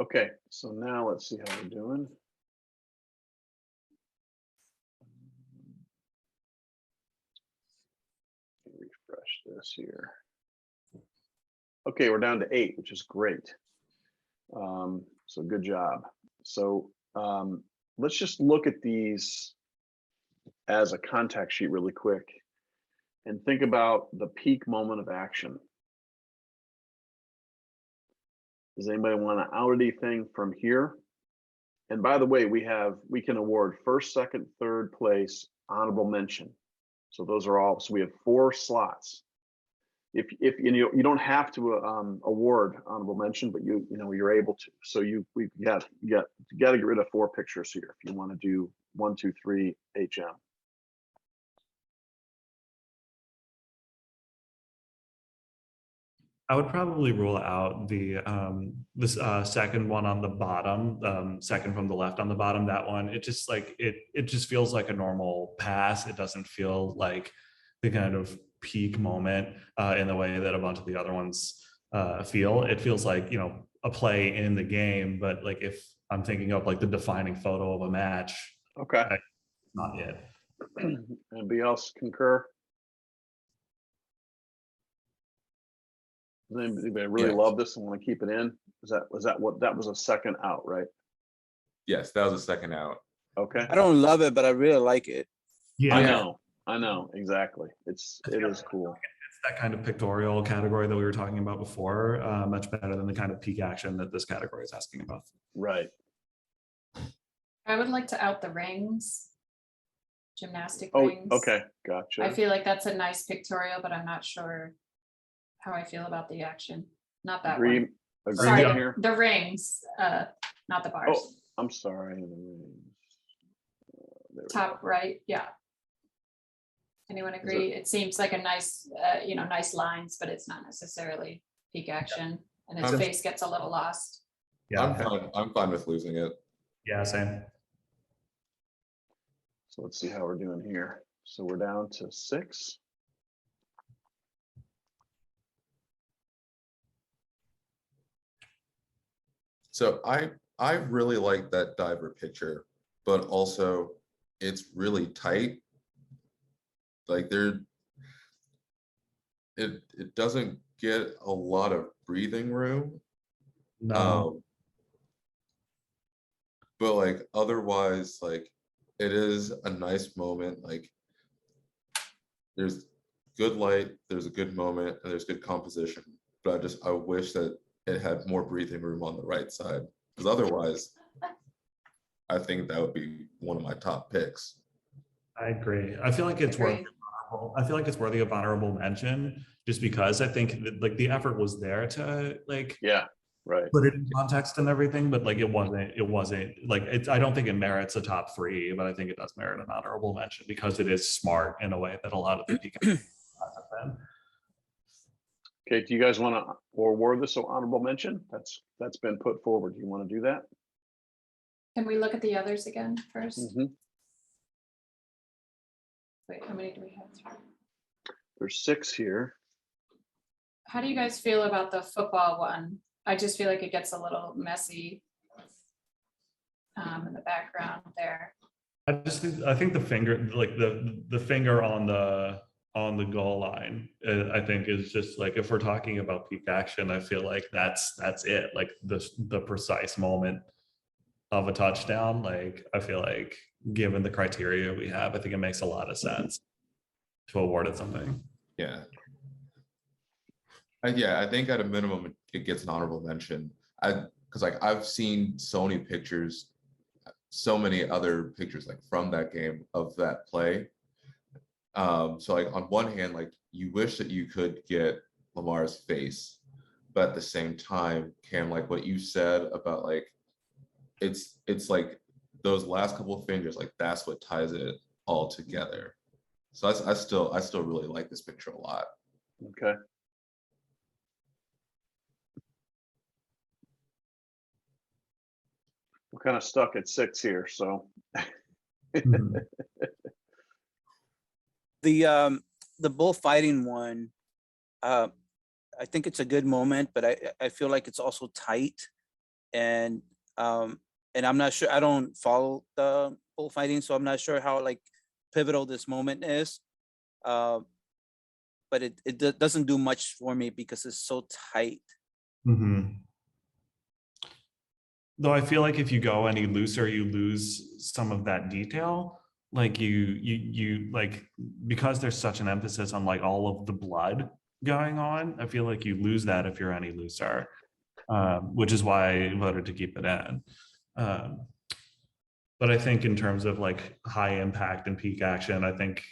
Okay, so now let's see how we're doing. Refresh this here. Okay, we're down to 8, which is great. So good job. So let's just look at these as a contact sheet really quick and think about the peak moment of action. Does anybody want to out anything from here? And by the way, we can award first, second, third place, honorable mention. So those are all, so we have 4 slots. If you don't have to award honorable mention, but you're able to. So you got to get rid of 4 pictures here if you want to do 1, 2, 3 HM. I would probably rule out the this second one on the bottom, second from the left on the bottom. That one, it just like it just feels like a normal pass. It doesn't feel like the kind of peak moment in the way that a bunch of the other ones feel. It feels like, you know, a play in the game, but like if I'm thinking of like the defining photo of a match, Okay. not it. Anybody else concur? Does anybody really Yes. love this and want to keep it in? Was that was a second out, right? Yes, that was a second out. Okay. I don't love it, but I really like it. Yeah, I know exactly. It is cool. it's that kind of pictorial category that we were talking about before, much better than the kind of peak action that this category is asking about. Right. I would like to out the rings. Gymnastic Oh, rings. okay, gotcha. I feel like that's a nice pictorial, but I'm not sure how I feel about the action. Not that Agree. one. Agree Sorry, here. the rings, not the bars. Oh, I'm sorry. There we Top go. right, yeah. Anyone agree? It seems like a nice, nice lines, but it's not necessarily peak action, and his I'm- face gets a little lost. Yeah, I'm fine with losing it. yeah, same. So let's see how we're doing here. So we're down to 6. So I really like that diver picture, but also it's really tight. Like it doesn't get a lot of breathing room. No, But like otherwise, like it is a nice moment. Like there's good light, there's a good moment, and there's good composition. But I wish that it had more breathing room on the right side. Because otherwise, I think that would be one of my top picks. I agree. I feel like it's worth. Agree. I feel like it's worthy of honorable mention, just because I think that, like, the effort was there to like Yeah, right. put it in context and everything, but like it wasn't like I don't think it merits a top 3, but I think it does merit an honorable mention because it is smart in a way that a lot of the peak have been. Okay, do you guys want to award this honorable mention? That's been put forward. Do you want to do that? Can we look at the others again first? Mhm. Wait, how many do we have? There's 6 here. How do you guys feel about the football one? I just feel like it gets a little messy in the background there. I think the finger, like the finger on the goal line, I think is just like, if we're talking about peak action, I feel like that's it. Like the precise moment of a touchdown. Like I feel like given the criteria we have, I think it makes a lot of sense to award it something. Yeah. Yeah, I think at a minimum it gets an honorable mention. Because like I've seen so many pictures, so many other pictures like from that game of that play. So like on one hand, like you wish that you could get Lamar's face, but at the same time, Cam, like what you said about like it's like those last couple of fingers, like that's what ties it all together. So I still really like this picture a lot. Okay. We're kind of stuck at 6 here, so. Mhm. The bullfighting one, I think it's a good moment, but I feel like it's also tight. and I'm not sure. I don't follow the bullfighting, so I'm not sure how like pivotal this moment is. But it doesn't do much for me because it's so tight. Mhm. Though I feel like if you go any looser, you lose some of that detail. Like you like, because there's such an emphasis on like all of the blood going on, I feel like you lose that if you're any looser, which is why I voted to keep it in. Um, but I think in terms of like high impact and peak action, I think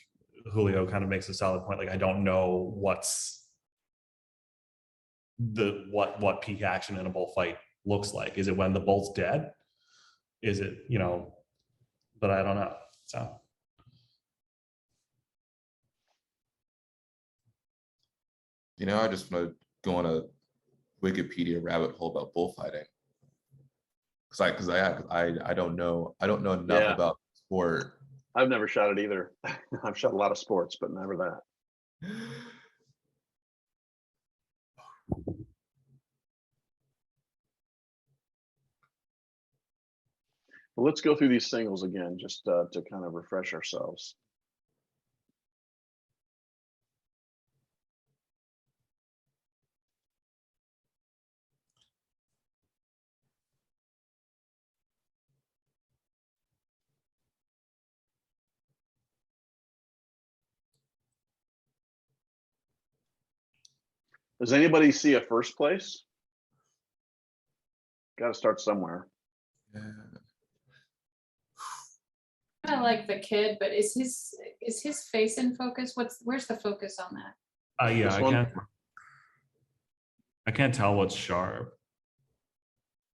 Julio kind of makes a solid point. Like I don't know what peak action in a bullfight looks like. Is it when the bull's dead? Is it, but I don't know. So I just want to go on a Wikipedia rabbit hole about bullfighting. I don't know enough Yeah. about sport. I've never shot it either. I've shot a lot of sports, but never that. Well, let's go through these singles again, just to kind of refresh ourselves. Does anybody see a first place? Got to start somewhere. Yeah. I like the kid, but is his face in focus? Where's the focus on that? yeah, This one? I can't tell what's sharp.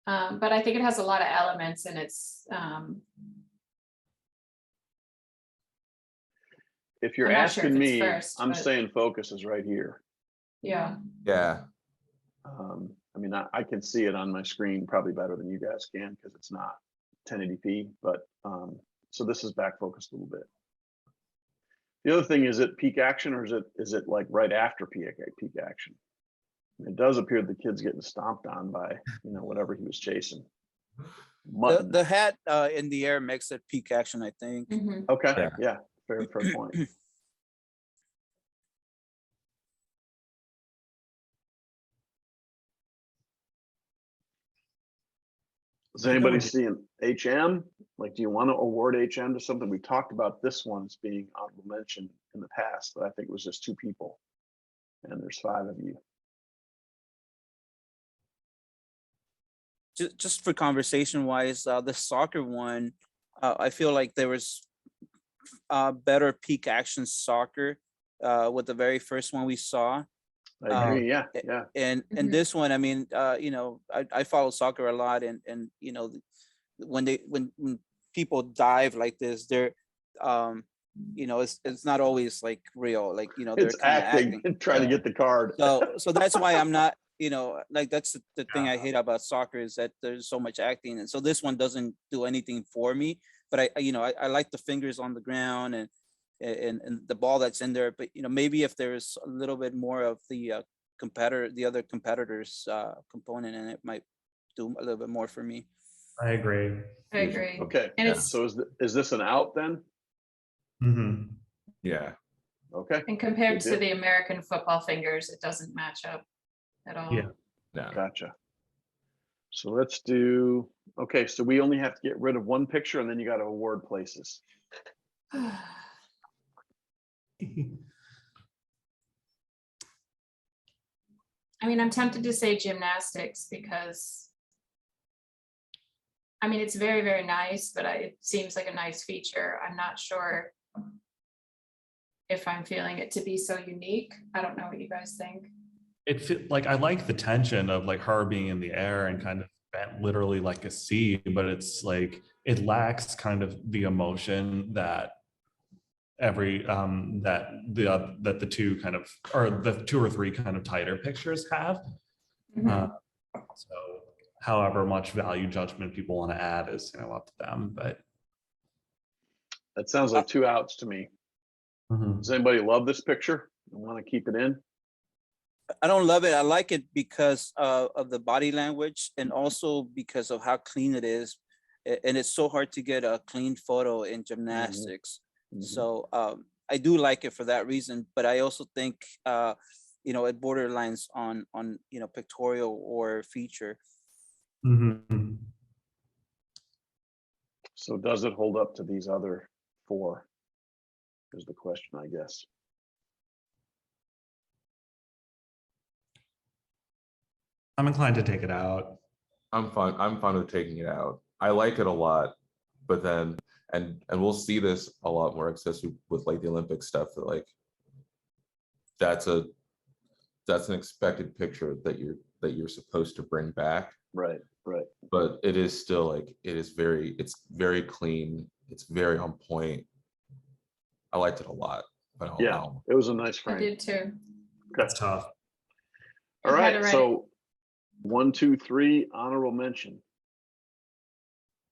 But I think it has a lot of elements, and it's If you're I'm not sure if asking it's me, first, I'm but- saying focus is right here. yeah. Yeah. I mean, I can see it on my screen probably better than you guys can because it's not 1080p, but so this is back focused a little bit. The other thing, is it peak action or is it like right after peak action? It does appear the kid's getting stomped on by, whatever he was chasing. Mutton. The hat in the air makes it peak action, I think. Mhm. Okay, yeah, fair point. Does anybody see an HM? Like, do you want to award HM to something? We talked about this one as being honorable mention in the past, but I think it was just 2 people, and there's 5 of you. Just for conversation wise, the soccer one, I feel like there was better peak action soccer with the very first one we saw. I agree. Yeah. And Mhm. this one, I mean, I follow soccer a lot, and when people dive like this, they're it's not always like real, like they're It's kind of acting and trying to get the card. So that's why I'm not, like that's the thing I hate about soccer, is that there's so much acting, and so this one doesn't do anything for me. But I like the fingers on the ground and the ball that's in there. But maybe if there's a little bit more of the other competitors component, and it might do a little bit more for me. I agree. I agree. Okay. And it's So is this an out then? Mhm. Yeah. Okay. and compared Good to deal. the American football fingers, it doesn't match up at all. Yeah. No. Gotcha. So let's do. Okay. So we only have to get rid of one picture, and then you got to award places. I mean, I'm tempted to say gymnastics because, I mean, it's very, very nice, but it seems like a nice feature. I'm not sure if I'm feeling it to be so unique. I don't know what you guys think. Like, I like the tension of like her being in the air and kind of bent literally like a sea, but it's like it lacks kind of the emotion that that the two kind of, or the 2 or 3 kind of tighter pictures have. Mhm. So however much value judgment people want to add is up to them, but That sounds like 2 outs to me. Mhm. Does anybody love this picture and want to keep it in? I don't love it. I like it because of the body language and also because of how clean it is. And it's so hard to get a clean photo in gymnastics. Mhm. So I do like it for that reason. But I also think, it borderlines on pictorial or feature. Mhm. So does it hold up to these other four? Is the question, I guess. I'm inclined to take it out. I'm fine with taking it out. I like it a lot, but then and we'll see this a lot more, especially with like the Olympic stuff, that like that's an expected picture that you're supposed to bring back. Right. But it is still like it's very clean, it's very on point. I liked it a lot. But Yeah, it was a nice I frame. did too. That's tough. All You had right, it right. so 1, 2, 3, honorable mention.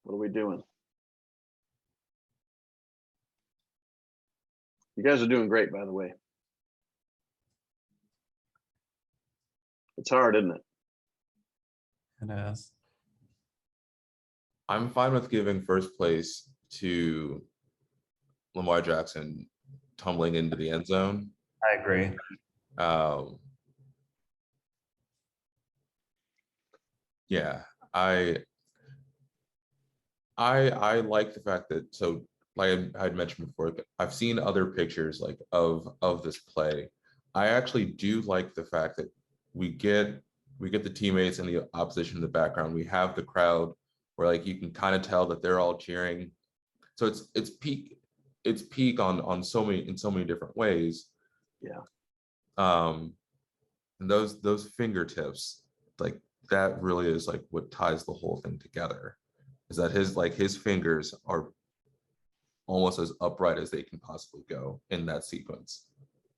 What are we doing? You guys are doing great, by the way. It's hard, isn't it? It is. I'm fine with giving first place to Lamar Jackson tumbling into the end zone. I agree. Yeah, I like the fact that, so like I had mentioned before, I've seen other pictures like of this play. I actually do like the fact that we get the teammates and the opposition in the background. We have the crowd where like you can kind of tell that they're all cheering. So it's peak on so many different ways. Yeah. And those fingertips, like that really is like what ties the whole thing together. Is that his fingers are almost as upright as they can possibly go in that sequence.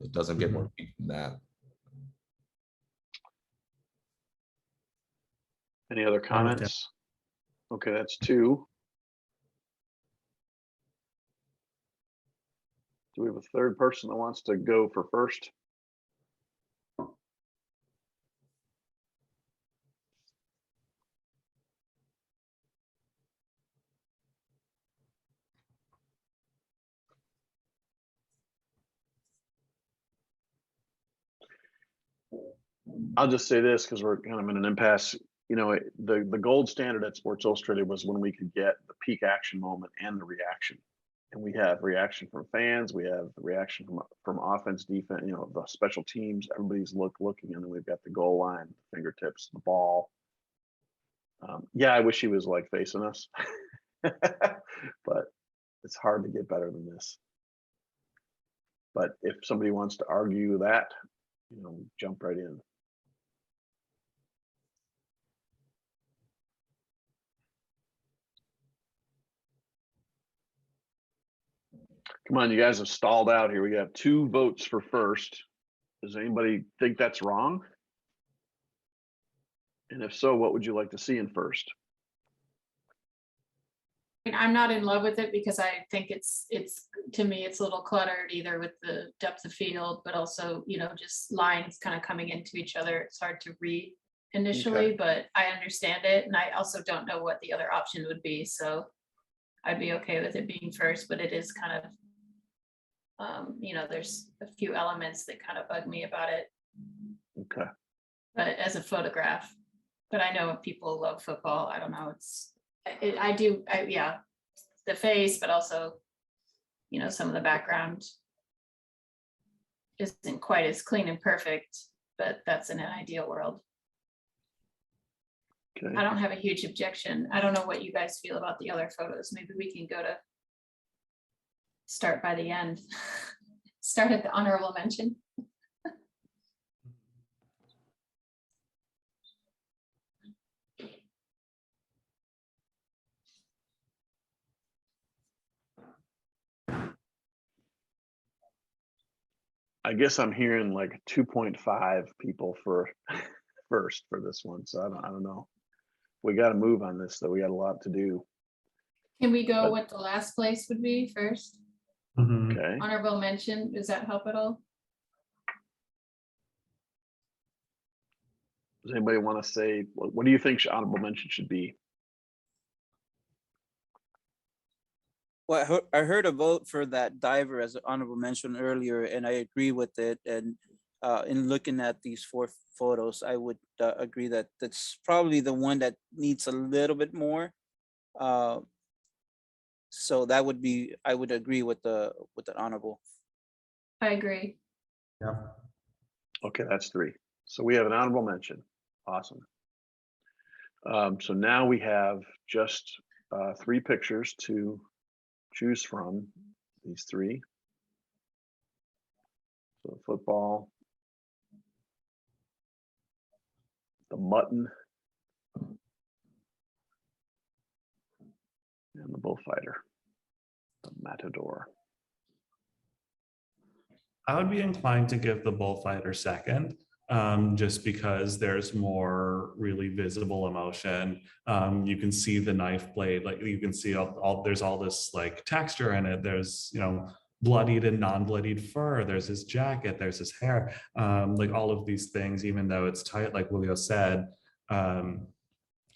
It doesn't get more peak than that. Any other comments? Okay, that's 2. Do we have a third person that wants to go for first? I'll just say this because we're kind of in an impasse. The gold standard at Sports Illustrated was when we could get the peak action moment and the reaction. And we have reaction from fans, we have the reaction from offense, defense, the special teams, everybody's looking, and then we've got the goal line, fingertips, the ball. Yeah, I wish he was like facing us, but it's hard to get better than this. But if somebody wants to argue that, jump right in. Come on, you guys have stalled out here. We got 2 votes for first. Does anybody think that's wrong? And if so, what would you like to see in first? I'm not in love with it because I think it's to me it's a little cluttered, either with the depth of field, but also just lines kind of coming into each other. It's hard to read initially, but I understand it, and I also don't know what the other option would be, so I'd be okay with it being first. But it is kind of there's a few elements that kind of bug me about it. Okay. But as a photograph, but I know people love football. I don't know. Yeah, the face, but also, some of the background isn't quite as clean and perfect, but that's in an ideal world. Okay. I don't have a huge objection. I don't know what you guys feel about the other photos. Maybe we can start by the end. Start at the honorable mention. I guess I'm hearing like 2.5 people for first for this one. So I don't know. We got to move on this, though. We got a lot to do. Can we go what the last place would be first? Mhm. Okay. Honorable mention, does that help at all? Does anybody want to say, what do you think honorable mention should be? Well, I heard a vote for that diver as an honorable mention earlier, and I agree with it. And in looking at these 4 photos, I would agree that that's probably the one that needs a little bit more. So that would be, I would agree with the honorable. I agree. Yeah. Okay, that's 3. So we have an honorable mention. Awesome. So now we have just 3 pictures to choose from, these 3. So football, the mutton, and the bullfighter, the matador. I would be inclined to give the bullfighter second, just because there's more really visible emotion. You can see the knife blade, like you can see there's all this like texture in it. There's, you know, bloodied and non-bloodied fur. There's his jacket, there's his hair, like all of these things, even though it's tight, like Julio said.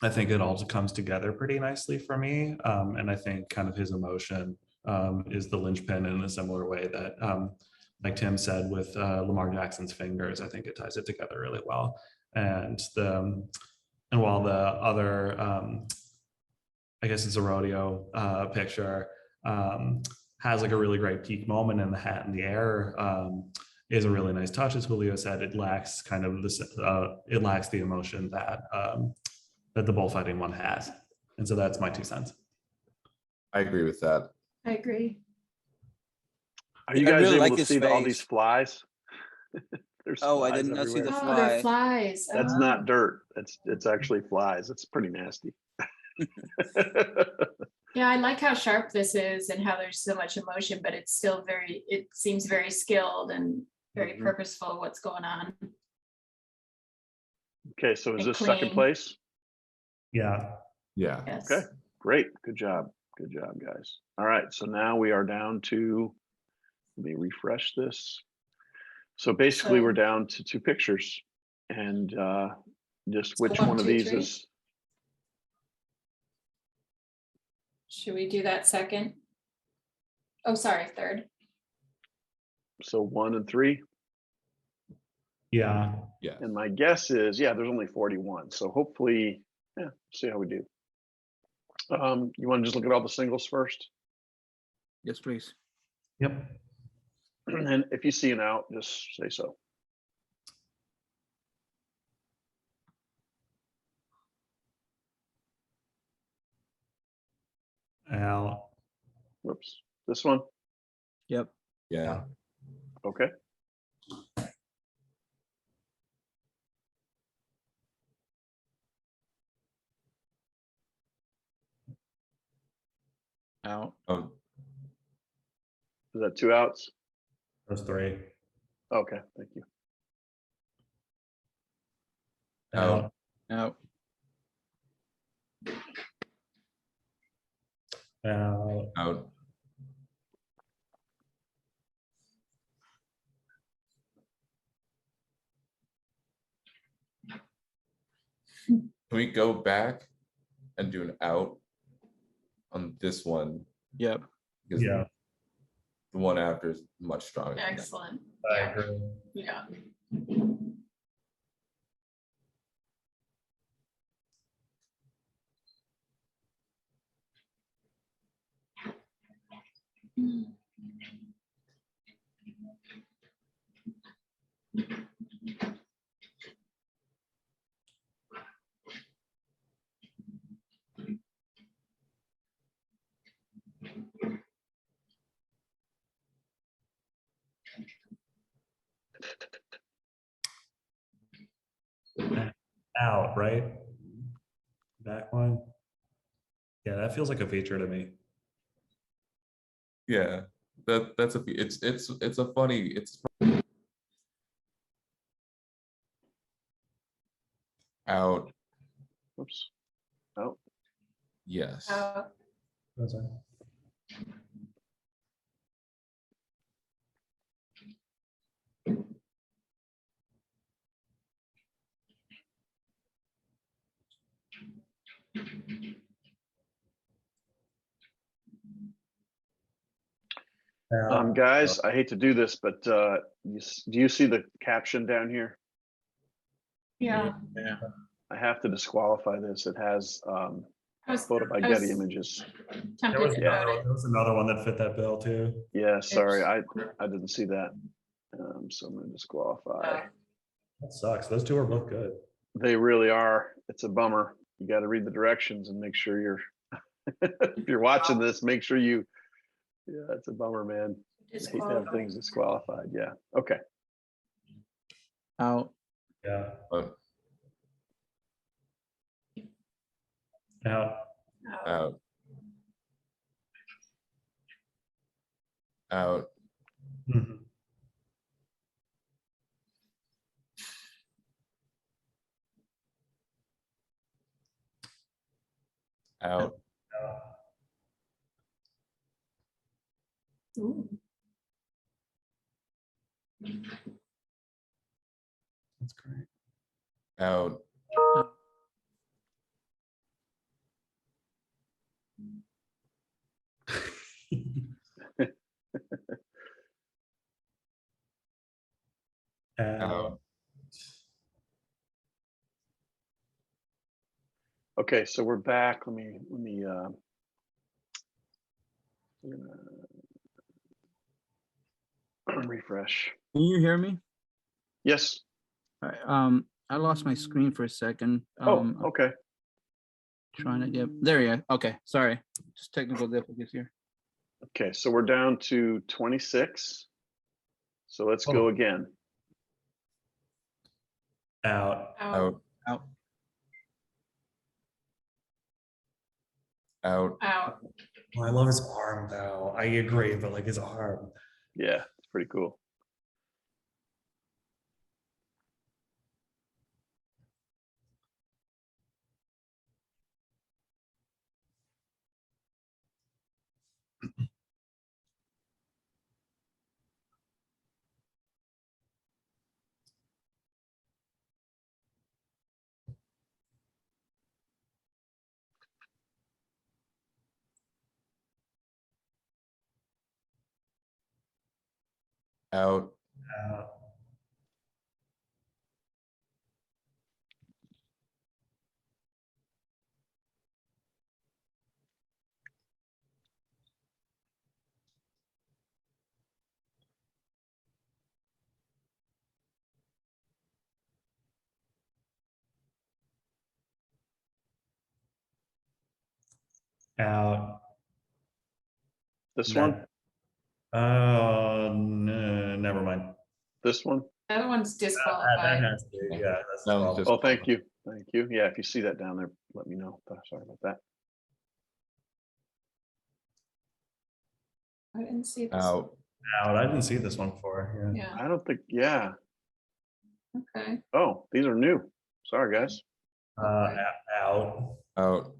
I think it all comes together pretty nicely for me. And I think kind of his emotion is the linchpin in a similar way that, like Tim said, with Lamar Jackson's fingers, I think it ties it together really well. And while the other, I guess it's a rodeo picture, has like a really great peak moment, and the hat in the air is a really nice touch. As Julio said, it lacks kind of this, it lacks the emotion that that the bullfighting one has. And so that's my 2 cents. I agree with that. I agree. Are you I guys really able like to his see all face. these flies? There's Oh, I flies did not see the everywhere. Oh, they're fly. flies. That's Oh. not dirt. It's actually flies. It's pretty nasty. Yeah, I like how sharp this is and how there's so much emotion, but it's still it seems very skilled and very Mhm. purposeful what's going on. Okay, so is And this second clean. place? Yeah. Yeah. Yes. Okay, great. Good job. Good job, guys. All right, so now we are down to, let me refresh this. So basically, So- we're down to 2 pictures, and just So which 1, one of 2, these 3? is, Should we do that second? Oh, sorry, third. so 1 and 3? Yeah. Yeah. And my guess is, yeah, there's only 41. So hopefully, yeah, see how we do. You want to just look at all the singles first? Yes, please. Yep. And if you see an out, just say so. Out. Whoops. This one? Yep. Yeah. Okay. Out. Oh, Is that 2 outs? Those 3. Okay, thank you. Out. Out. Out. Out. Can we go back and do an out on this one? Yep. Because Yeah. the one after is much stronger. than that. Excellent. I Yeah. agree. Yeah. Out, right? Back one. Yeah, that feels like a feature to me. Yeah. That's a it's a funny out. Whoops. Out. Yes. That's right. Guys, I hate to do this, but do you see the caption down here? Yeah. Yeah. I have to disqualify this. It has I was, photo by I Getty was images. tempted to vote it. there was another one that fit that bill too. Yeah, sorry, Oops. I didn't see that. So I'm gonna disqualify. That sucks. Those two are both good. They really are. It's a bummer. You got to read the directions and make sure you're, if you're watching this, make sure you, yeah, it's a bummer, man. I hate to have Disqualified. things disqualified. Yeah. Okay. Out. Yeah. Out. Out. Oh, Out. Out. Mhm. Out. ooh. That's great. Out. Out. Okay. So we're back. Let me, refresh. Can you hear me? Yes. All right, I lost my screen for a second. Oh, okay. Trying to get there. Yeah. Okay. Sorry. Just technical difficulties here. Okay. So we're down to 26. So let's go again. Out. Out. Out. Out. Out. Out. Oh, I love his arm though. I agree, but like his arm. Yeah. It's pretty cool. Out. Out. Out. This one, Never mind. this one. The other one's That disqualified. has to be, yeah. That's the That was problem. just- Oh, thank you. Thank you. Yeah. If you see that down there, let me know. Sorry about that. I didn't see this. Out. Out. I didn't see this one before. Yeah. Yeah, I don't think, yeah. okay. Oh, these are new. Sorry, guys. Out. Out.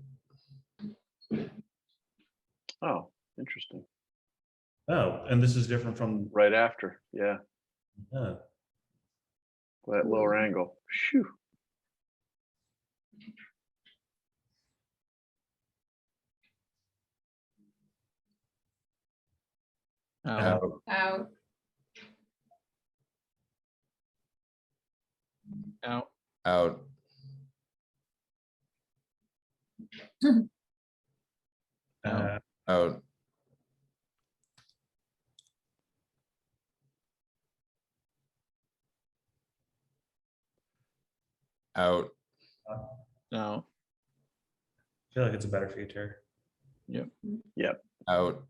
Oh, interesting. Oh, and this is different from. Right after. Yeah. That lower Ooh. angle. Phew. Out. Out. Out. Out. Out. Out. Out. Out. Out. I feel like it's a better feature. Out. Out.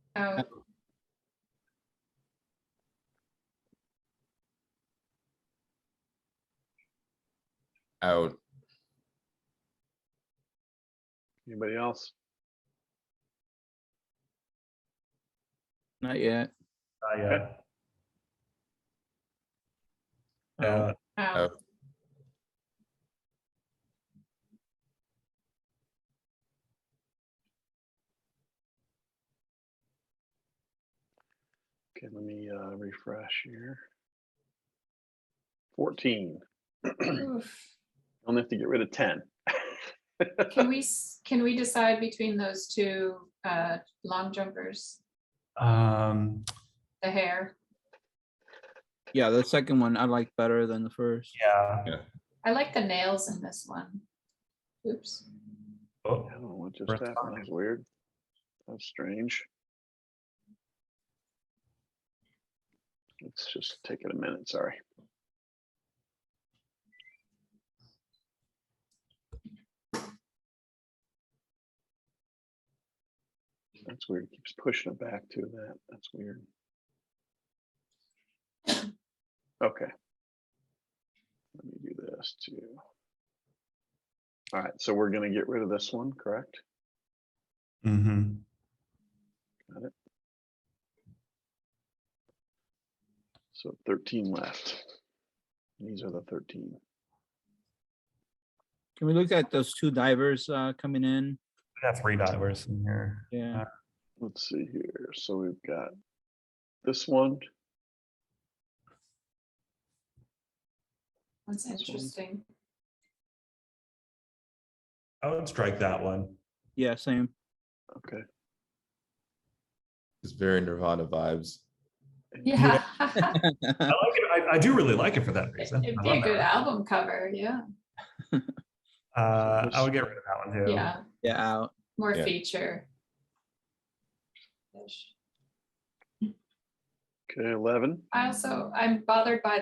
Out. Anybody else? Not yet. Yeah. Out. Out. Out. Okay, let me refresh here. 14. Oof. Only have to get rid of 10. Can we decide between those two long jumpers, Um, the hair? Yeah, the second one I like better than the first. yeah. I like the nails in this one. Oops. Oh, I don't know what just First happened. time. That was weird. That's strange. Let's just take it a minute. Sorry. That's weird. It keeps pushing it back to that. That's weird. Okay. Let me do this too. All right. So we're going to get rid of this one, correct? mm-hmm. Got it. So 13 left. These are the 13. Can we look at those two divers coming in? We got 3 divers in here. Yeah. Let's see here. So we've got this one. That's This one. interesting. I would strike that one. Yeah, same. Okay. It's very Nirvana vibes. Yeah. I like it. I do really like it for that reason. It'd I be a love good that. album cover. Yeah. I would get rid of that one too. Yeah. Yeah, out. More Yeah. feature. Okay, 11. I'm bothered by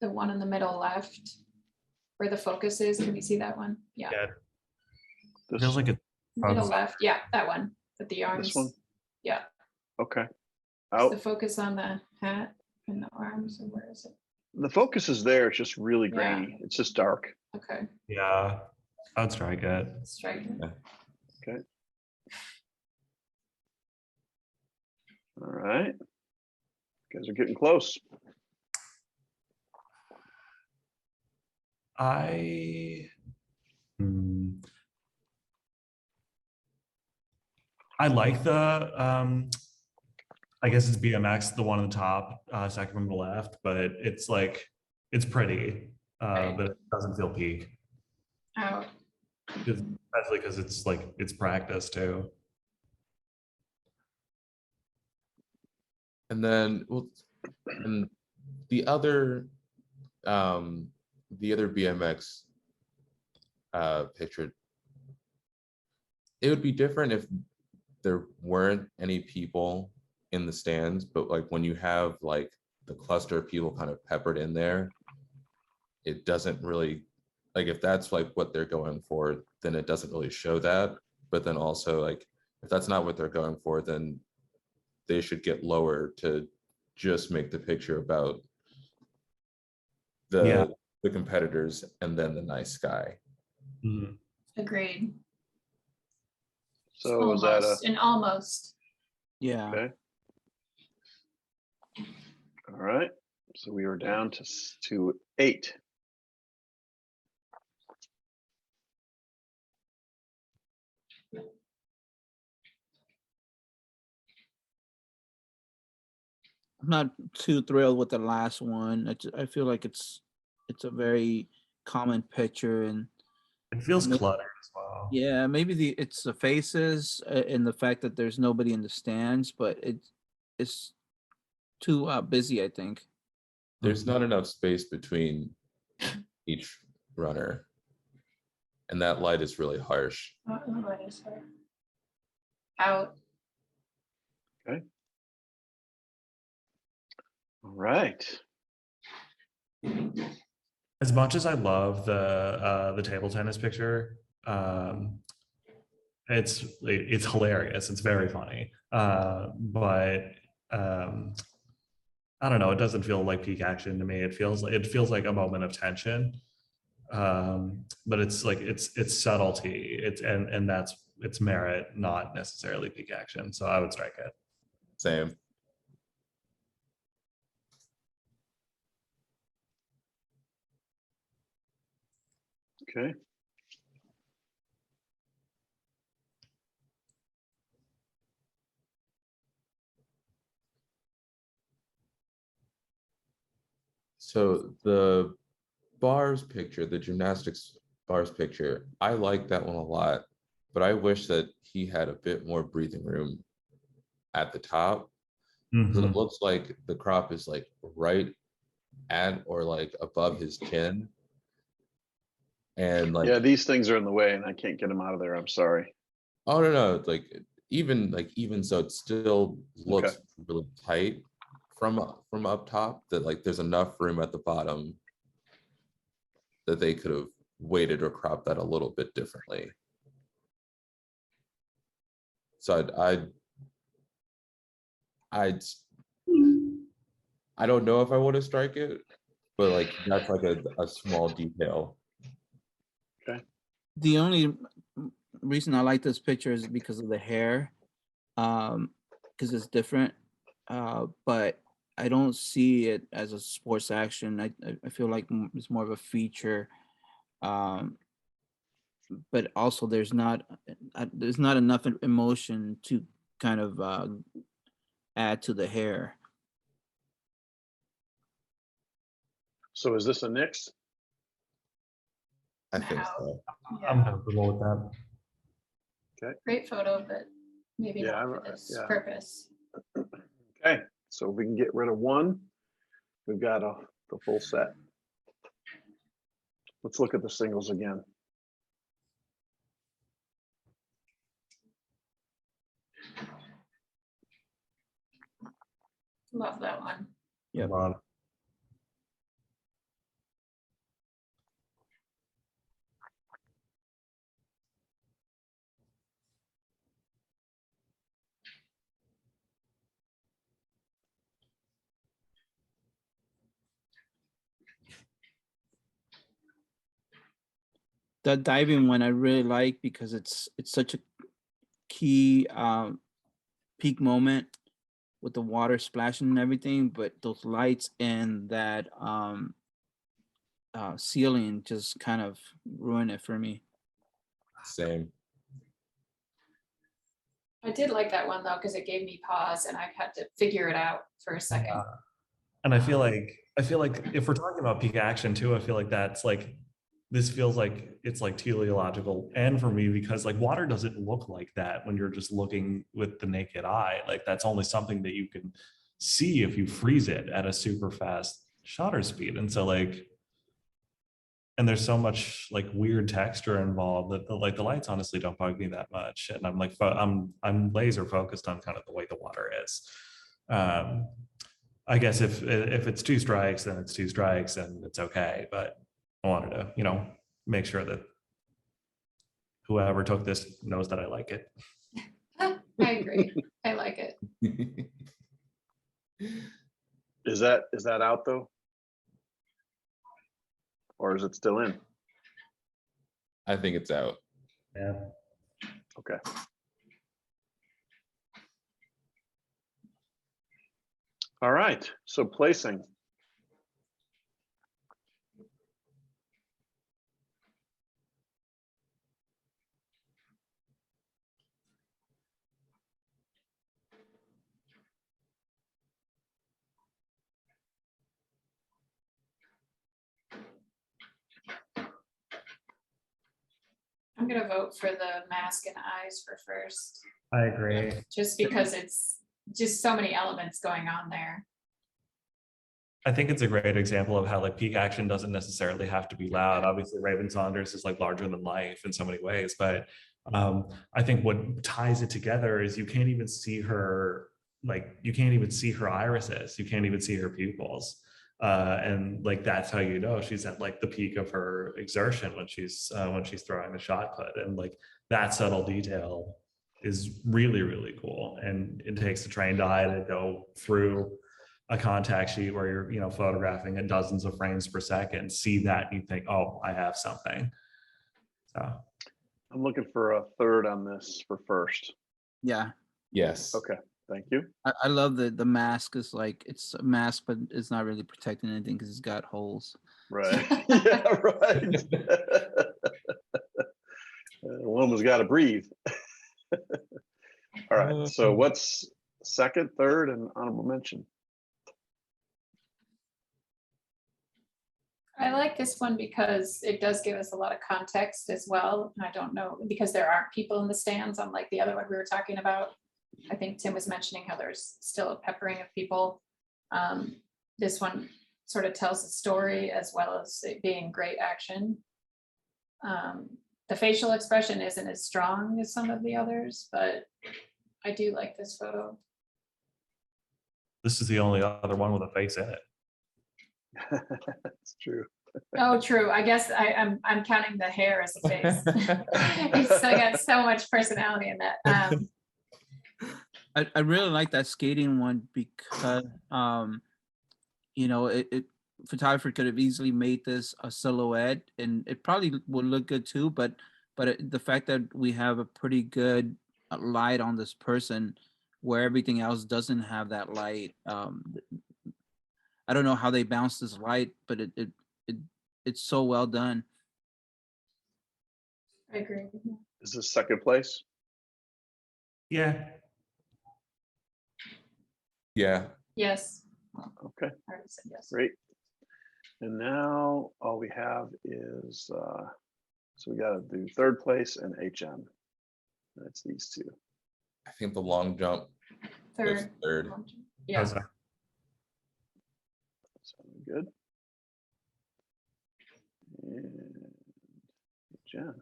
the one in the middle left where the focus is. Can we see that one? Yeah. Yeah. This, Feels like it's Middle left. Yeah, that one with the arms. this one. Yeah. Okay. Is Out. the focus on the hat and the arms, or where is it? The focus is there. It's just really Yeah. grainy. It's just dark. Okay. yeah. I would strike it. Strike it. Okay. All right. You guys are getting close. Hmm. I like the I guess it's BMX, the one on the top, second from the left, but it's like it's pretty, Right. but it doesn't feel peak. Out. Especially because it's like it's practice too. And then, well, and the other BMX picture, it would be different if there weren't any people in the stands, but like when you have like the cluster of people kind of peppered in there, it doesn't really, like if that's like what they're going for, then it doesn't really show that. But then also like if that's not what they're going for, then they should get lower to just make the picture about the competitors and then the nice sky. Mhm. Agreed. So is that a Almost. And almost. Yeah. okay? All right. So we are down to 8. I'm not too thrilled with the last one. I feel like it's a very common picture, and It feels Ma- cluttered as well. yeah, maybe it's the faces and the fact that there's nobody in the stands, but it's too busy, I think. There's not enough space between each runner. And that light is really harsh. What is her? Out. All right. As much as I love the table tennis picture, it's hilarious. It's very funny, but I don't know. It doesn't feel like peak action to me. It feels like a moment of tension, but it's like it's subtlety. And that's it's merit, not necessarily peak action. So I would strike it. Same. Okay. So the bars picture, the gymnastics Bar's picture. I like that one a lot, but I wish that he had a bit more breathing room at the top, because Mhm. it looks like the crop is like right at or like above his chin. And like, Yeah, these things are in the way and I can't get them out of there. I'm sorry. oh no, even so, it still Okay. looks really tight from up top, that like there's enough room at the bottom that they could have weighted or cropped that a little bit differently. So I'd I don't know if I want to strike it, but like that's like a small detail. The only reason I like this picture is because of the hair, because it's different. But I don't see it as a sports action. I feel like it's more of a feature. Um, but also there's not enough emotion to kind of add to the hair. So is this a Nix? I think No. so. I'm Yeah, comfortable with that. great photo, but maybe Yeah, not for this yeah. purpose. Okay, so we can get rid of one. We've got the full set. Let's look at the singles again. Love that one. Yep. Love. The diving one I really like because it's such a key peak moment with the water splashing and everything, but those lights and that ceiling just kind of ruin it for me. Same. I did like that one though, because it gave me pause and I had to figure it out for a second. And I feel like if we're talking about peak action too, I feel like that's like, this feels like it's like teleological, and for me, because like water doesn't look like that when you're just looking with the naked eye. Like that's only something that you can see if you freeze it at a super fast shutter speed. And so like, and there's so much like weird texture involved that like the lights honestly don't bug me that much. And I'm like, I'm laser focused on kind of the way the water is. I guess if it's two strikes, then it's two strikes and it's okay. But I wanted to, make sure that whoever took this knows that I like it. I agree. I like it. Is that out though? Or is it still in? I think it's out. Yeah. Okay. All right, so placing. I'm gonna vote for the mask and eyes for first, I agree. just because it's just so many elements going on there. I think it's a great example of how like peak action doesn't necessarily have to be loud. Obviously, Raven Saunders is like larger than life in so many ways, but I think what ties it together is you can't even see her, like you can't even see her irises, you can't even see her pupils, and like that's how you know she's at like the peak of her exertion when she's throwing the shot put, and like that subtle detail is really really cool, and it takes a trained eye to go through a contact sheet where you're photographing at dozens of frames per second, see that and you think, oh, I have something. So I'm looking for a third on this for first. Yeah, Yes. Okay, thank you. I love the mask is like it's a mask, but it's not really protecting anything because it's got holes. Right. Yeah, right. One was got to breathe. All right, so what's second, third, and honorable mention? I like this one because it does give us a lot of context as well. And I don't know, because there aren't people in the stands, unlike the other one we were talking about. I think Tim was mentioning how there's still a peppering of people. This one sort of tells a story as well as it being great action. The facial expression isn't as strong as some of the others, but I do like this photo. This is the only other one with a face in it. That's true. Oh, true. I guess I'm counting the hair as a face. It's still got so much personality in that. I really like that skating one because you know, it photographer could have easily made this a silhouette, and it probably would look good too. But the fact that we have a pretty good light on this person, where everything else doesn't have that light. I don't know how they bounce this light, but it's so well done. I agree. Is this second place? Yeah. Yeah. Yes. Okay, I already said yes. great. And now all we have is, so we got to do third place and HM. That's these two. I think the long jump goes Third. third. Yeah. How's that? Sounding good. And Jen,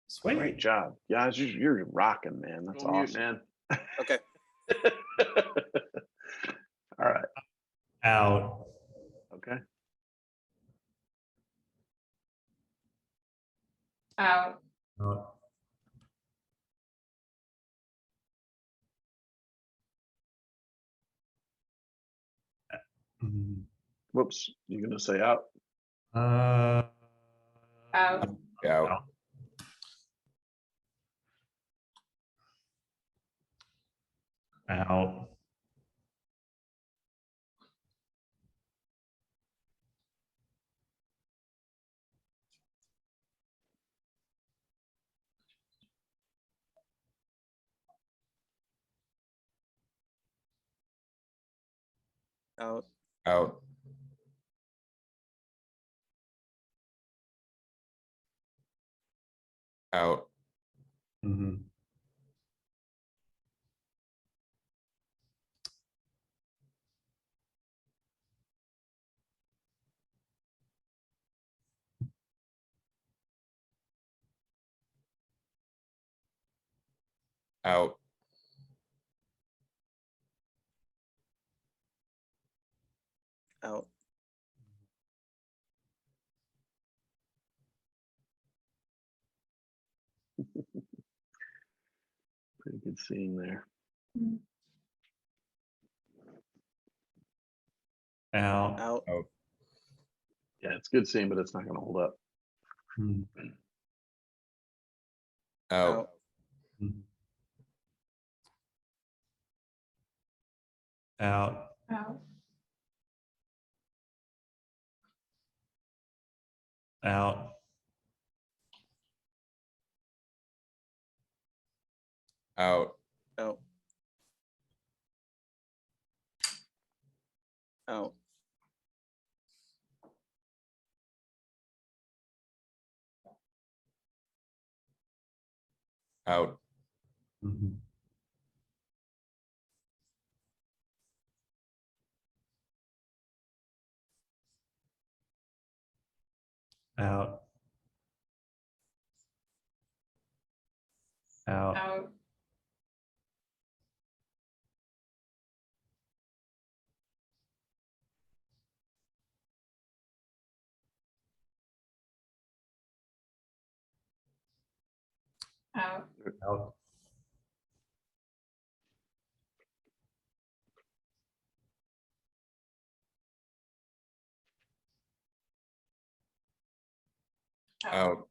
Sweet. great job. Yeah, you're rocking, man. That's awesome, man. Okay. All right. Out. Okay. Out. Out. Mm, Whoops. You gonna say out? Uh, Out. Out. out. Out. Out. Out. Mhm. Out. Out. Pretty good seeing there. Out. Out. Out. Yeah, it's good seeing, but it's not gonna hold up. Mm, Out. mm. Out. Out. Out. Out. Out. Out. Out. Mhm. Out. Out. Out. Out. Out. Out.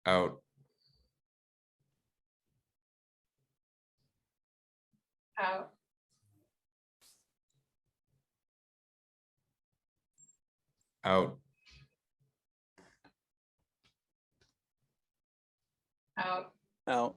Out. Out. Out. Out.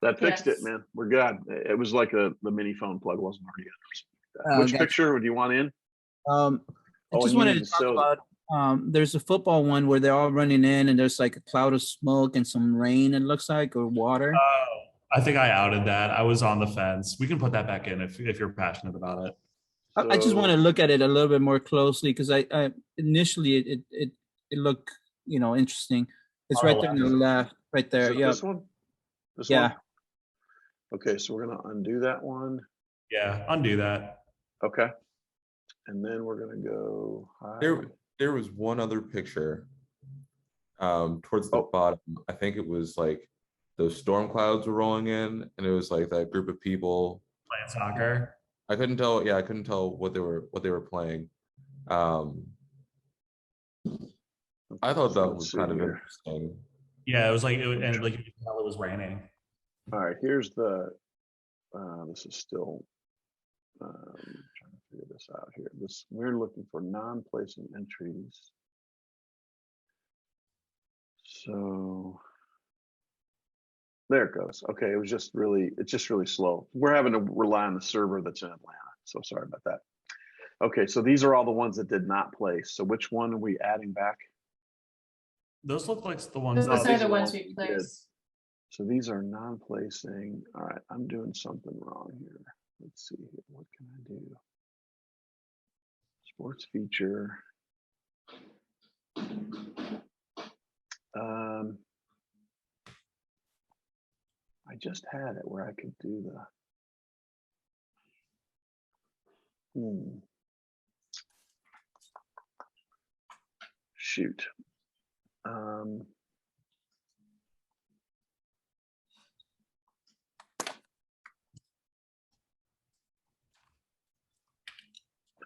That fixed it, Yes. man. We're good. It was like the mini phone plug wasn't already in. or something like that. Which Gotcha. picture do you want in? I Oh, just and you wanted need to to talk show about, there's a football one where they're all running in and there's like a cloud of smoke and some rain, it looks like, or water. Oh, I think I outed that. I was on the fence. We can put that back in if you're passionate about it. I just want to look at it a little bit more closely because I initially it looked, interesting. It's On right the there on the left, right Is there. it Yeah. this one? This Yeah. one? Okay, so we're gonna undo that one. Yeah, undo that. Okay. And then we're gonna go hide. There was one other picture towards the Oh. bottom. I think it was like those storm clouds were rolling in, and it was like that group of people. Playing soccer. I couldn't tell. Yeah, I couldn't tell what they were playing. I thought So that let's was see kind of here. interesting. Yeah, it was like and like you could tell it was raining. All right, here's the this is still trying to figure this out here. We're looking for non-placing entries. So there it goes. Okay, it's just really slow. We're having to rely on the server that's in Atlanta. So sorry about that. Okay, so these are all the ones that did not place. So which one are we adding back? Those look like the ones. Those these are the are ones the we ones we did. place. So these are non-placing. All right, I'm doing something wrong here. Let's see here. What can I do? Sports feature. I just had it where I could do the. Shoot. I'm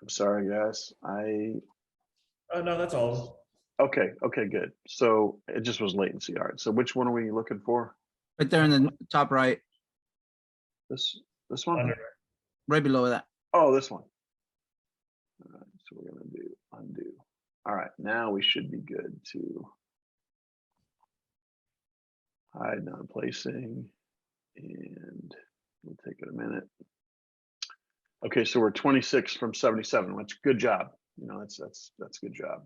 sorry, guys. Oh no, that's all. Okay, good. So it just was latency. All right. So which one are we looking for? Right there in the top right, This one? Under. right below that. Oh, this one. All right, so we're gonna do undo. All right, now we should be good to hide non-placing, and we'll take it a minute. Okay, so we're 26 from 77, which good job. That's a good job.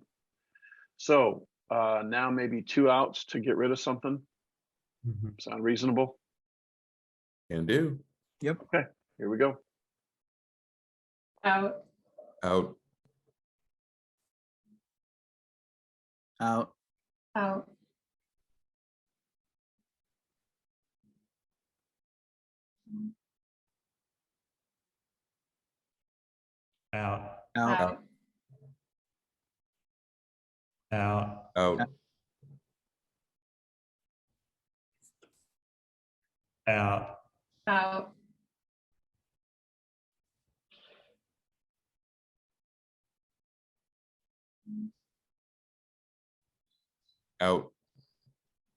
So now maybe 2 outs to get rid of something. Mhm. Sound reasonable? Can do. Yep. Okay, here we go. Out. Out. Out. Out. Out. Out. Out. Out. Out. Out. Out. Out.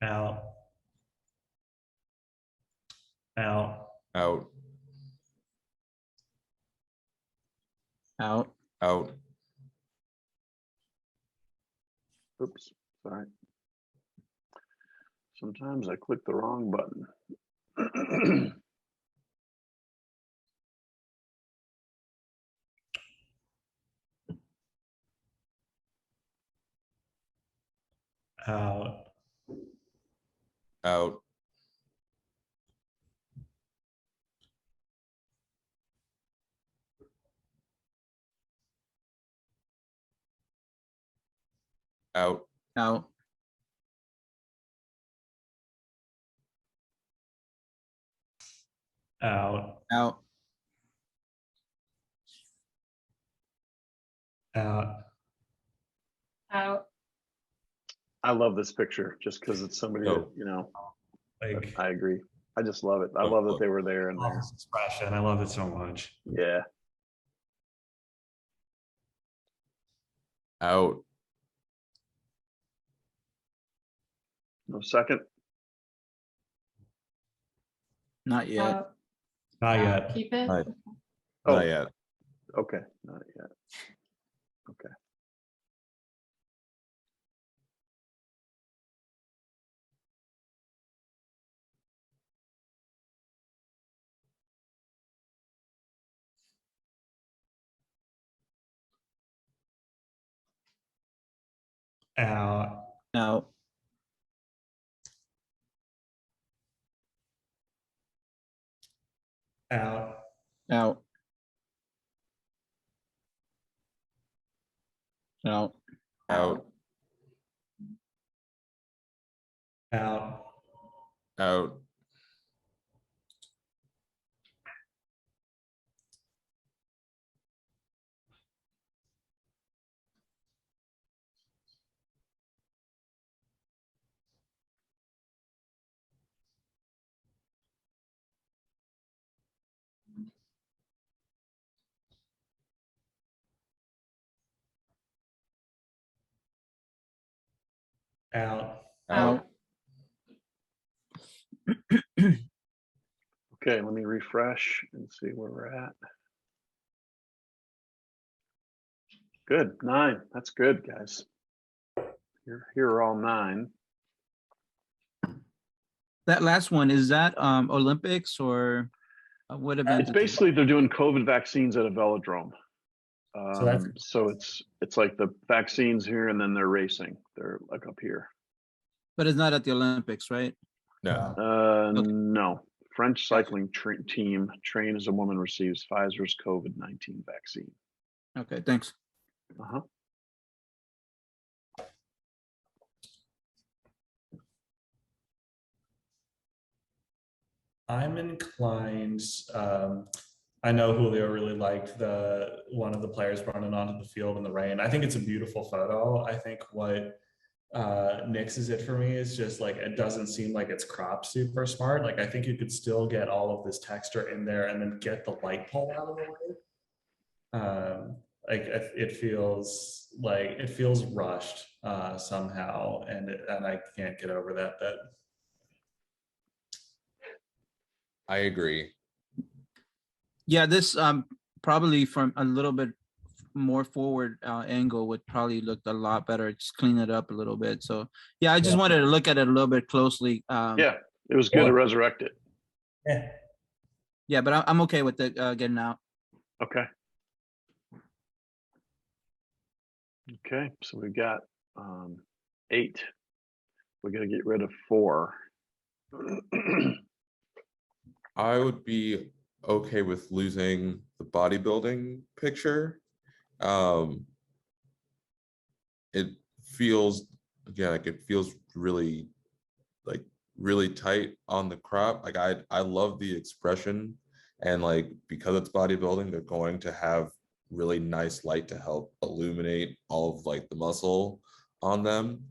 Out. Out. Out. Out. Out. Oops, sorry. Sometimes I click the wrong button. Out. Out. Out. Out. Out. Out. Out. Out. I love this picture just because it's somebody that, Like I agree. I just love it. I love that they were there and there. office expression. I love it so much. Yeah. Out. No second. Not yet. Out. Not Out. yet. Keep it. Not, Oh. not yet. Okay, not yet. Okay. Out. Out. Out. Out. Out. Out. Out. Out. Out. Out. Okay, let me refresh and see where we're at. Good, 9. That's good, guys. Here are all 9. That last one, is that Olympics or what event? It's is it? basically they're doing COVID vaccines at a velodrome. So that's So it's like the vaccines here, and then they're racing. They're like up here. But it's not at the Olympics, right? No. Okay. No. French Gotcha. cycling team trained as a woman receives Pfizer's COVID-19 vaccine. Okay, thanks. Uh-huh. I'm inclined. I know Julio really liked one of the players running onto the field in the rain. I think it's a beautiful photo. I think what nixes it for me is just like it doesn't seem like it's cropped super smart. Like I think you could still get all of this texture in there and then get the light pulled out of the way. Like it feels rushed somehow, and I can't get over that bit. I agree. Yeah, this probably from a little bit more forward angle would probably look a lot better. Just clean it up a little bit. So yeah, I just Yeah. wanted to look at it a little bit closely. Yeah, it was good to resurrect it. Yeah. Yeah, but I'm okay with it getting out. Okay. Okay, so we got 8. We're gonna get rid of 4. I would be okay with losing the bodybuilding picture. It feels, again, like it feels really tight on the crop. Like I love the expression, and like because it's bodybuilding, they're going to have really nice light to help illuminate all of like the muscle on them.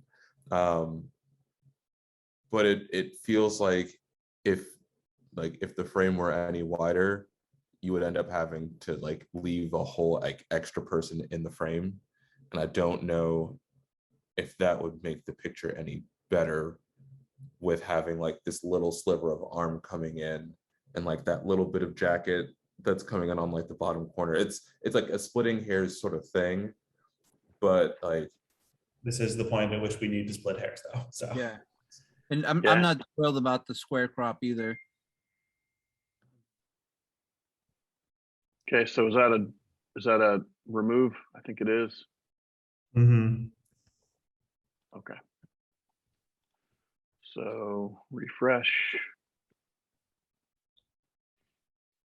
But it feels like if the frame were any wider, you would end up having to like leave a whole like extra person in the frame. And I don't know if that would make the picture any better with having like this little sliver of arm coming in and like that little bit of jacket that's coming in on like the bottom corner. It's like a splitting hairs sort of thing, but like This is the point at which we need to split hairs, though. So Yeah, and I'm Yeah. not thrilled about the square crop either. Okay, so is that a remove? I think it is. Mhm. Okay. So refresh.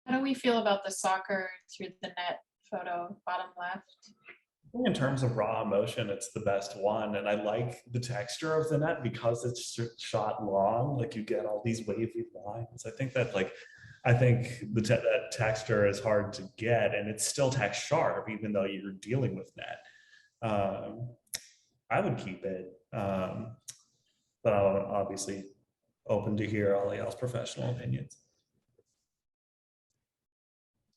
How do we feel about the soccer through the net photo, bottom left? I think in terms of raw emotion, it's the best one. And I like the texture of the net because it's shot long. Like you get all these wavy lines. I think that that texture is hard to get, and it's still text sharp, even though you're dealing with net. I would keep it. But I'm obviously open to hear all y'all's professional opinions.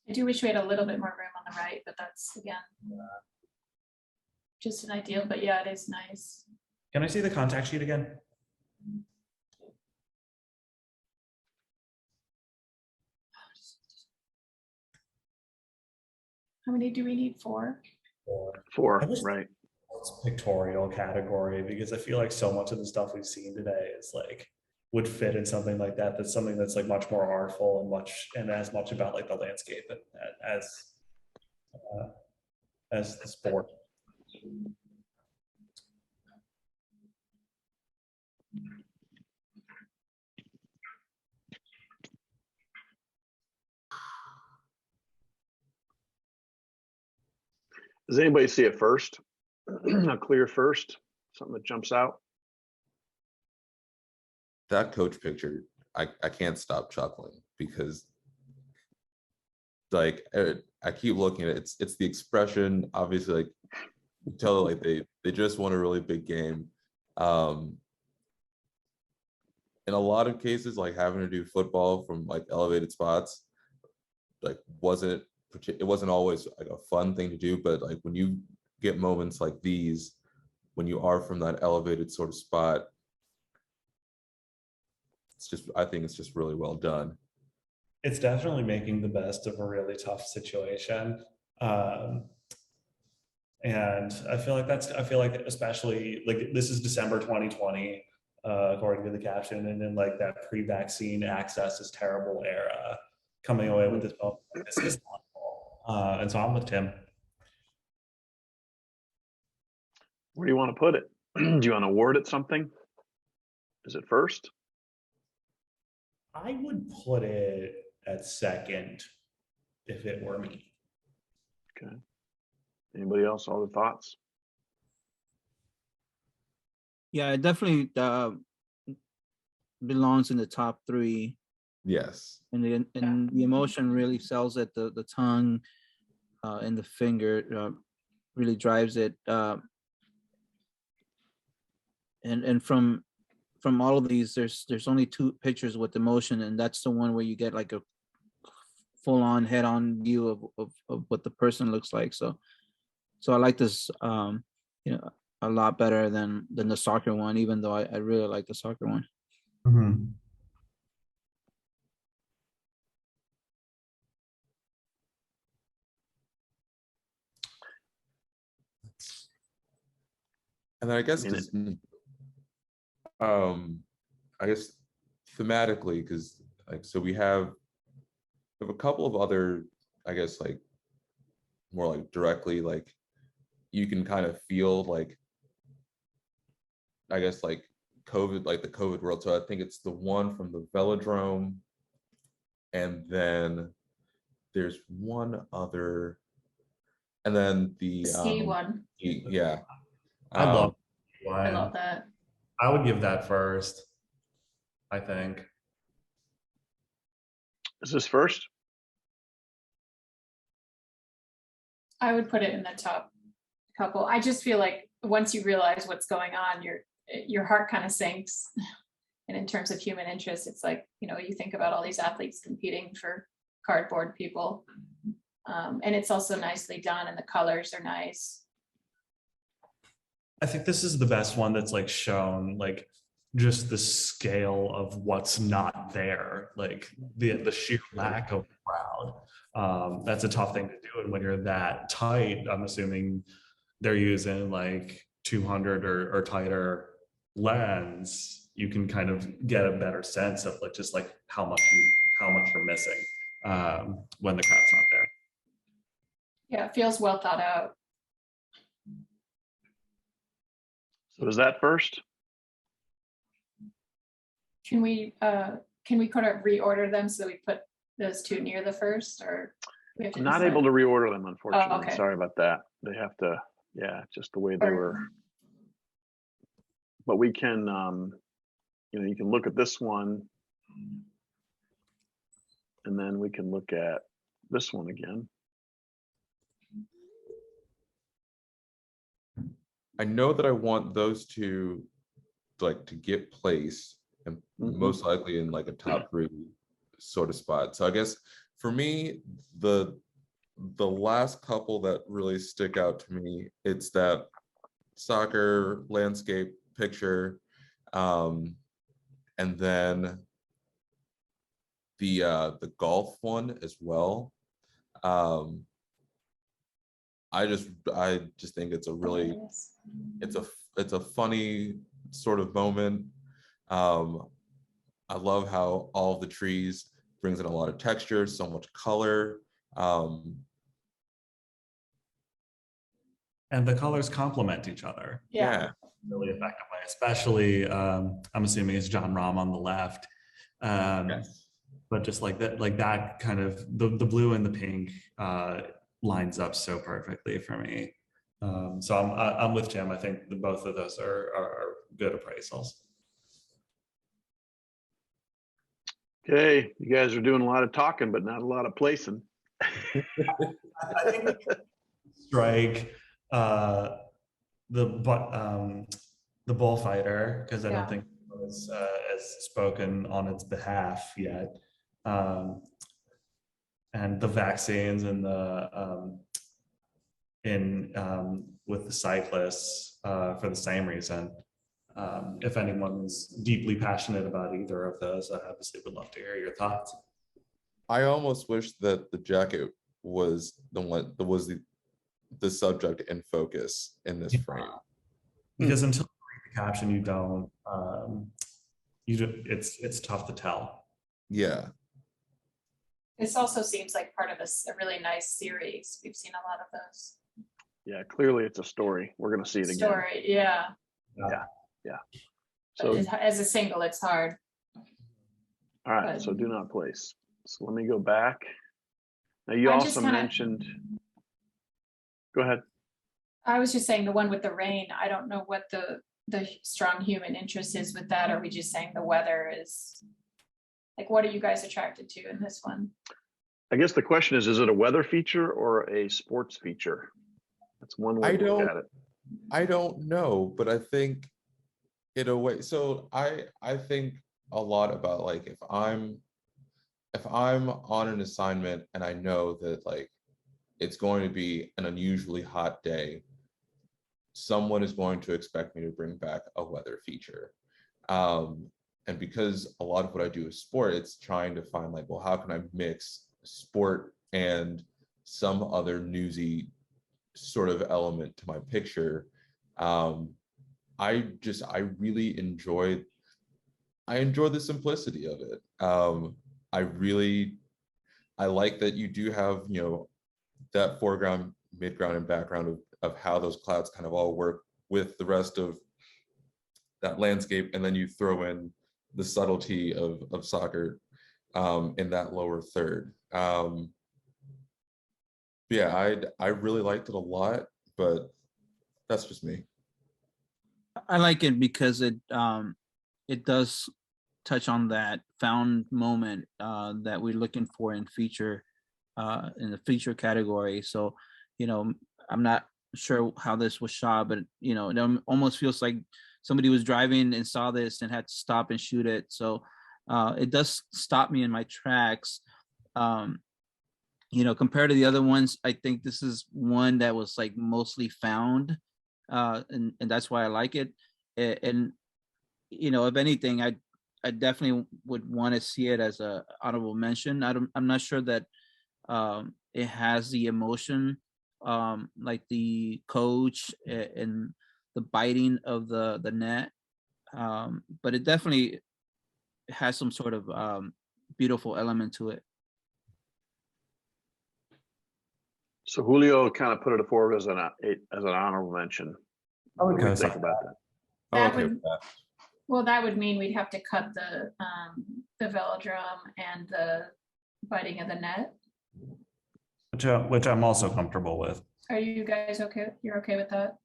I do wish we had a little bit more room on the right, but that's again just an ideal. But yeah, it is nice. Can I see the contact sheet again? How many do we need? 4? 4, I wish right? it's pictorial category, because I feel like so much of the stuff we've seen today is like would fit in something like that. That's something that's like much more artful and as much about like the landscape as the sport. Does anybody see it first? A clear first, something that jumps out? That coach picture, I can't stop chuckling because like I keep looking at it. It's the expression, obviously, like you tell like they just won a really big game. In a lot of cases, like having to do football from like elevated spots, like it wasn't always like a fun thing to do, but like when you get moments like these, when you are from that elevated sort of spot, I think it's just really well done. It's definitely making the best of a really tough situation. And I feel like especially like this is December 2020, according to the caption, and in like that pre-vaccine access is terrible era, coming away with this moment, this is awful. And so I'm with Tim. Where do you want to put it? Do you want to award it something? Is it first? I would put it at second if it were me. Okay. Anybody else? Other thoughts? Yeah, it definitely belongs in the top 3. Yes. And the emotion really sells it. The tongue and the finger really drives it. And from all of these, there's only 2 pictures with emotion, and that's the one where you get like a full-on head-on view of what the person looks like. So I like this a lot better than the soccer one, even though I really like the soccer one. Mm-hmm. And then I guess I guess thematically, because like so we have a couple of other, I guess, like more like directly, like you can kind of feel like, I guess, like COVID, like the COVID world. So I think it's the one from the velodrome, and then there's one other, and then the Ski one. yeah. I love I love that. I would give that first, I think. Is this first? I would put it in the top couple. I just feel like once you realize what's going on, your heart kind of sinks. And in terms of human interest, it's like, you think about all these athletes competing for cardboard people. And it's also nicely done and the colors are nice. I think this is the best one that's like shown like just the scale of what's not there, like the sheer lack of crowd. That's a tough thing to do, and when you're that tight, I'm assuming they're using like 200 or tighter lens. You can kind of get a better sense of like just like how much you're missing when the crowd's not there. Yeah, it feels well thought out. So is that first? Can we kind of reorder them so that we put those 2 near the first, or we have to I'm not decide? able to reorder them, unfortunately. Oh, okay. Sorry about that. They have to, just the way they were. But we can, you can look at this one, and then we can look at this one again. I know that I want those 2 like to get placed, and most likely in like a top 3 sort of spot. So I guess for me, the last couple that really stick out to me, it's that soccer landscape picture, and then the golf one as well. I just think it's a really, it's a funny sort of moment. I love how all of the trees brings in a lot of texture, so much color. And the colors complement each other. Yeah. Really effectively, especially I'm assuming it's John Rahm on the left. Yes. But just like that kind of the blue and the pink lines up so perfectly for me. So I'm with Jim. I think both of those are good appraisals. Okay, you guys are doing a lot of talking, but not a lot of placing. I think we can strike the bullfighter because I Yeah. don't think it was as spoken on its behalf yet, and the vaccines and the with the cyclists for the same reason. If anyone's deeply passionate about either of those, I obviously would love to hear your thoughts. I almost wish that the jacket was the one that was the subject in focus in this frame. Because until you read the caption, you don't. It's tough to tell. Yeah. This also seems like part of a really nice series. We've seen a lot of those. Yeah, clearly it's a story. We're going to see it again. Story, yeah. So, As a single, it's hard. all right. So do not place. So let me go back. Now you I also just kinda- mentioned. Go ahead. I was just saying the one with the rain, I don't know what the strong human interest is with that. Are we just saying the weather is, like, what are you guys attracted to in this one? I guess the question is it a weather feature or a sports feature? That's one way to look at it. I don't know, but I think in a way, so I think a lot about like if I'm on an assignment and I know that like it's going to be an unusually hot day, someone is going to expect me to bring back a weather feature. And because a lot of what I do is sport, it's trying to find like, well, how can I mix sport and some other newsy sort of element to my picture. I really enjoy the simplicity of it. I like that you do have, you know, that foreground, midground, and background of how those clouds kind of all work with the rest of that landscape, and then you throw in the subtlety of soccer in that lower third. Yeah, I really liked it a lot, but that's just me. I like it because it does touch on that found moment that we're looking for in the feature category. So, you know, I'm not sure how this was shot, but you know, it almost feels like somebody was driving and saw this and had to stop and shoot it. So it does stop me in my tracks. You know, compared to the other ones, I think this is one that was like mostly found, and that's why I like it. And you know, if anything, I definitely would want to see it as a honorable mention. I'm not sure that it has the emotion like the coach and the biting of the net, but it definitely has some sort of beautiful element to it. So Julio kind of put it forward as an honorable mention. What do you think about that? That Okay would, with that. well, that would mean we'd have to cut the velodrome and the biting of the net. Which I'm also comfortable with. Are you guys okay? You're okay with that?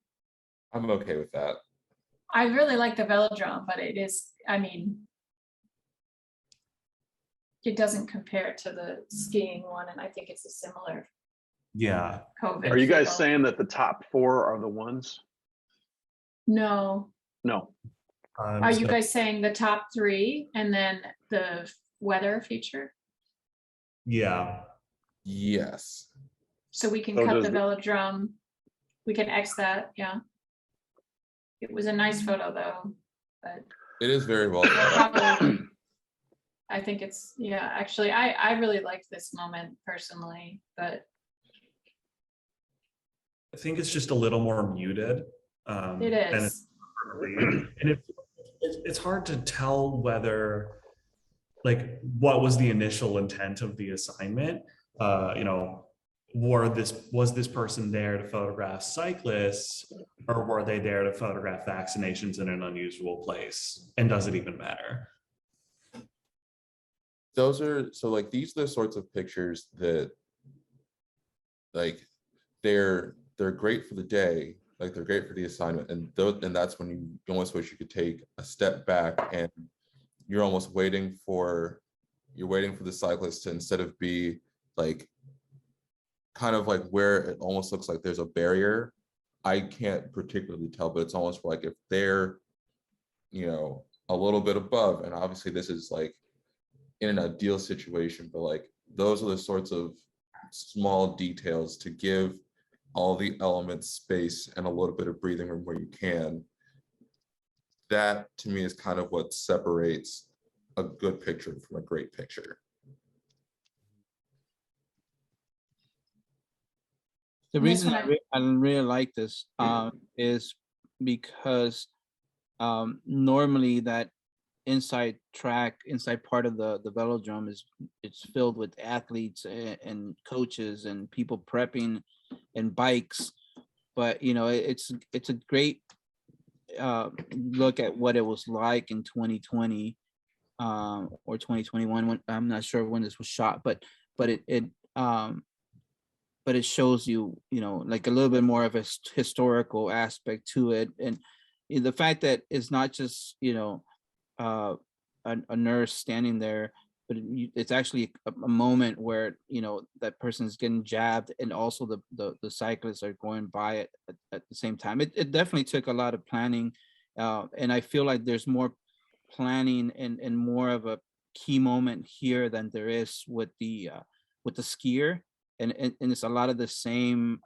I'm okay with that. I really like the velodrome, but it is, I mean, it doesn't compare to the skiing one, and I think it's a similar Yeah. COVID. Are you guys feel. saying that the top four are the ones? No. No. Are you guys saying the top three and then the weather feature? Yeah. Yes. So we can So cut does the the- velodrome. We can X that, yeah. It was a nice photo though, but It is very well done. probably, I think it's, yeah, actually, I really liked this moment personally, but I think it's just a little more muted. it And is. it's hard to tell whether, like, what was the initial intent of the assignment. You know, was this person there to photograph cyclists, or were they there to photograph vaccinations in an unusual place? And does it even matter? Those are like these are the sorts of pictures that like they're they're great for the day, like they're great for the assignment, and that's when you almost wish you could take a step back, and you're almost waiting for the cyclist to, instead of be like kind of like where it almost looks like there's a barrier. I can't particularly tell, but it's almost like if they're, a little bit above, and obviously this is like in an ideal situation, but like those are the sorts of small details to give all the elements space and a little bit of breathing room where you can. That to me is kind of what separates a good picture from a great picture. The And this reason one I really like this is because normally that inside part of the velodrome it's filled with athletes and coaches and people prepping and bikes, but it's a great look at what it was like in 2020 or 2021, when I'm not sure when this was shot, but it shows you like a little bit more of a historical aspect to it, and the fact that it's not just a nurse standing there, but it's actually a moment where that person's getting jabbed, and also the cyclists are going by it at the same time. It definitely took a lot of planning, and I feel like there's more planning and more of a key moment here than there is with the skier, and it's a lot of the same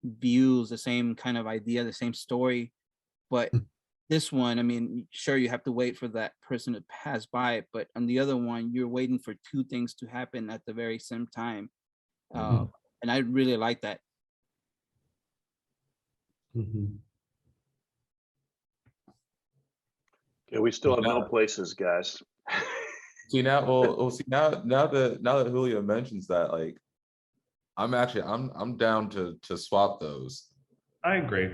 views, the same kind of idea, the same story, but this one, I mean, sure, you have to wait for that person to pass by, but on the other one, you're waiting for two things to happen at the very same time. And I really like that. Okay, we still have no places, guys. See now, now that Julio mentions that, like, I'm down to swap those. I agree.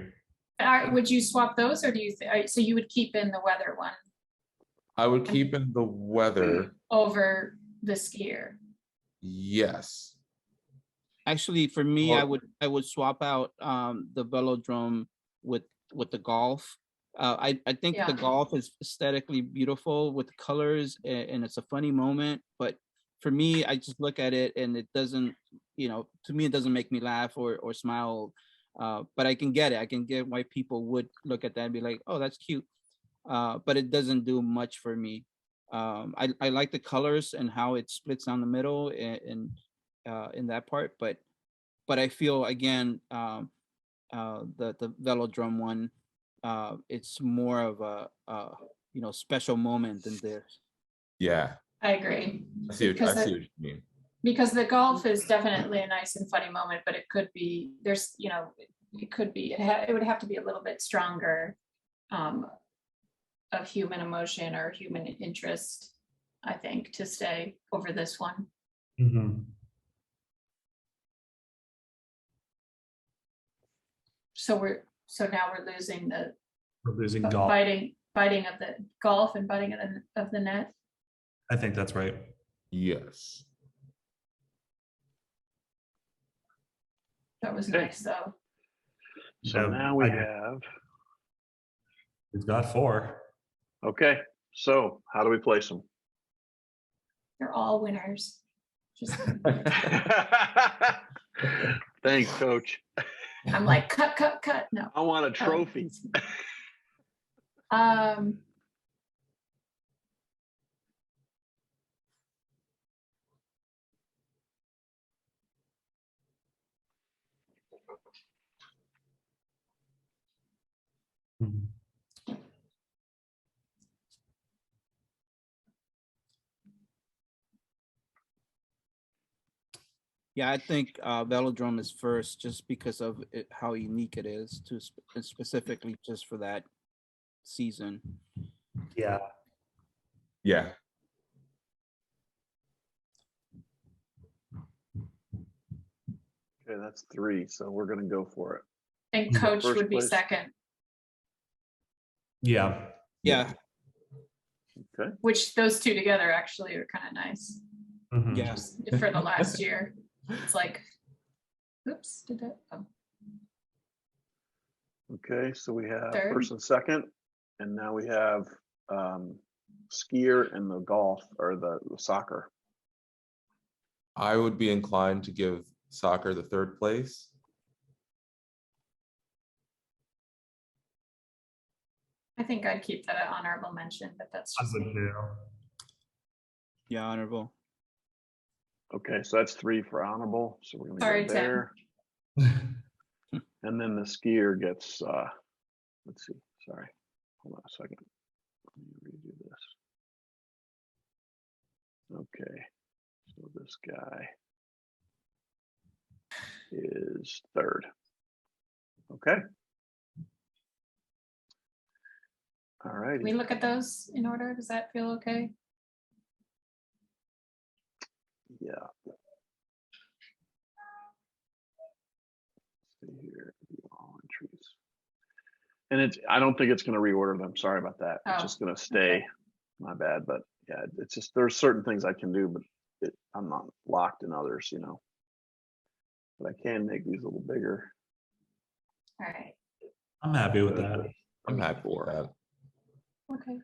Would you swap those, or do you so you would keep in the weather one I would keep in the weather over the skier? Yes. Actually, for me, Well- I would swap out the velodrome with the golf. I think Yeah. the golf is aesthetically beautiful with the colors, and it's a funny moment. But for me, I just look at it and it doesn't, to me, it doesn't make me laugh or smile. But I can get it. I can get why people would look at that and be like, "Oh, that's cute." But it doesn't do much for me. I like the colors and how it splits down the middle and in that part, but I feel again the velodrome one, it's more of a special moment than this. Yeah. I agree. I see Because what you mean. Because the golf is definitely a nice and funny moment, but it could be, it would have to be a little bit stronger of human emotion or human interest, I think, to stay over this one. So now we're losing the golf. biting of the golf and biting of the net. I think that's right. Yes. That was Okay. nice, though. So now we have, We've got 4. okay, so how do we place them? They're all winners. Just Thanks, coach. I'm like, cut. No. I want a trophy. Yeah, I think velodrome is first, just because of how unique it is to specifically just for that season. Yeah. Yeah. Okay, that's 3, so we're gonna go for it. And coach First would be place. second, Yeah. Okay. which those two together actually are kind of nice. Yeah. For the last year. It's like, oops, did that? Oh. Okay, so we have Third. first and second, and now we have skier and the golf or the soccer. I would be inclined to give soccer the third place. I think I'd keep that an honorable mention, but that's I just would me. do. Yeah, honorable. Okay, so that's 3 for honorable. So we're gonna Sorry, go Tim. there. And then the skier gets, let's see, sorry, hold on a second. Let me redo this. Okay, so this guy is third. Okay. All Can righty. we look at those in order? Does that feel okay? Yeah. Let's see here, view all entries. And it's, I don't think it's gonna reorder them. Sorry about that. It's Oh, just gonna stay. My bad, but yeah, it's just, there's certain things I can do, but I'm not locked in others, you know. But I can make these a little bigger. All right. I'm happy with that. I'm happy with that. Okay.